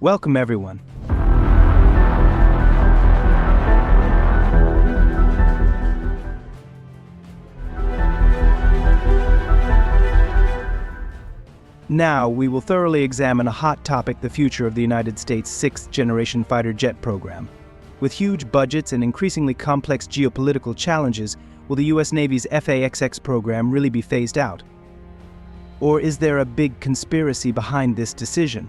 Welcome everyone. Now, we will thoroughly examine a hot topic: the future of the United States' sixth-generation fighter jet program. With huge budgets and increasingly complex geopolitical challenges, will the U.S. Navy's F/A-XX program really be phased out? Or is there a big conspiracy behind this decision?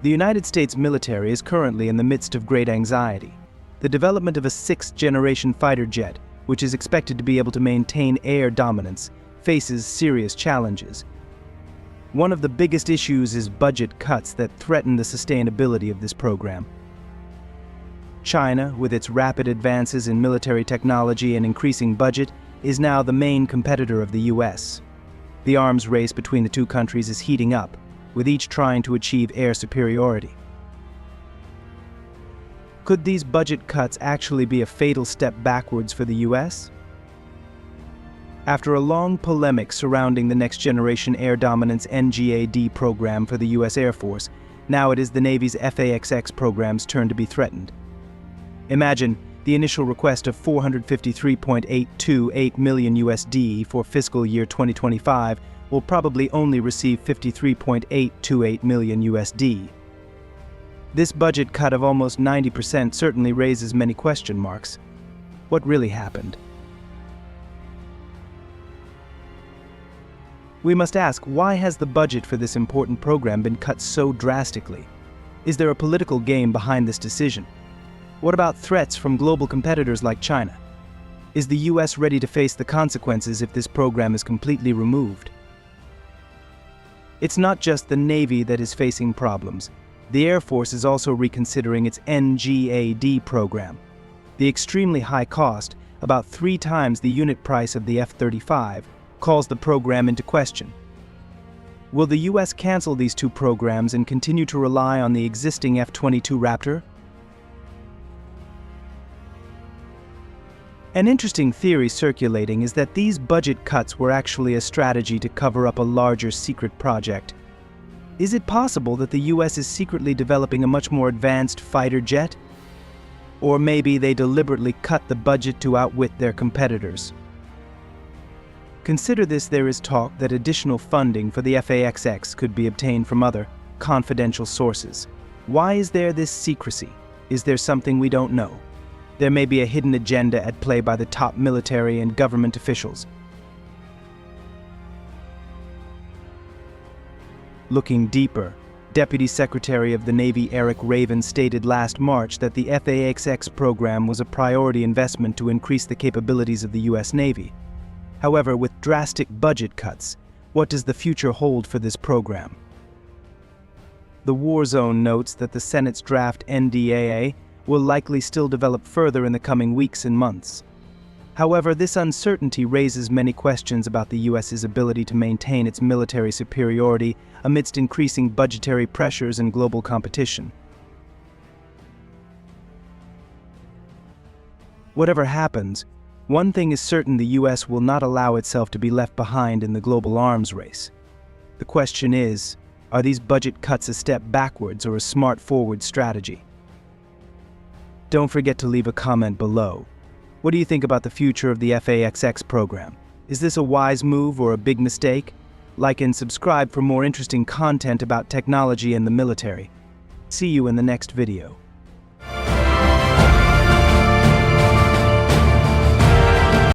The United States military is currently in the midst of great anxiety. The development of a sixth-generation fighter jet, which is expected to be able to maintain air dominance, faces serious challenges. One of the biggest issues is budget cuts that threaten the sustainability of this program. China, with its rapid advances in military technology and increasing budget, is now the main competitor of the U.S. The arms race between the two countries is heating up, with each trying to achieve air superiority. Could these budget cuts actually be a fatal step backwards for the U.S.? After a long polemic surrounding the Next Generation Air Dominance NGAD program for the U.S. Air Force, now it is the Navy's F/A-XX program's turn to be threatened. Imagine the initial request of $453.828 million USD for fiscal year 2025 will probably only receive $53.828 million USD. This budget cut of almost 90% certainly raises many question marks. What really happened? We must ask, why has the budget for this important program been cut so drastically? Is there a political game behind this decision? What about threats from global competitors like China? Is the U.S. ready to face the consequences if this program is completely removed? It's not just the Navy that is facing problems. The Air Force is also reconsidering its NGAD program. The extremely high cost, about 3 times the unit price of the F-35, calls the program into question. Will the U.S. cancel these two programs and continue to rely on the existing F-22 Raptor? An interesting theory circulating is that these budget cuts were actually a strategy to cover up a larger secret project. Is it possible that the U.S. is secretly developing a much more advanced fighter jet? Or maybe they deliberately cut the budget to outwit their competitors. Consider this: there is talk that additional funding for the F/A-XX could be obtained from other, confidential sources. Why is there this secrecy? Is there something we don't know? There may be a hidden agenda at play by the top military and government officials. Looking deeper, Deputy Secretary of the Navy Eric Raven stated last March that the F/A-XX program was a priority investment to increase the capabilities of the U.S. Navy. However, with drastic budget cuts, what does the future hold for this program? The War Zone notes that the Senate's draft NDAA will likely still develop further in the coming weeks and months. However, this uncertainty raises many questions about the U.S.'s ability to maintain its military superiority amidst increasing budgetary pressures and global competition. Whatever happens, one thing is certain: the U.S. will not allow itself to be left behind in the global arms race. The question is, are these budget cuts a step backwards or a smart forward strategy? Don't forget to leave a comment below. What do you think about the future of the F/A-XX program? Is this a wise move or a big mistake? Like and subscribe for more interesting content about technology and the military. See you in the next video.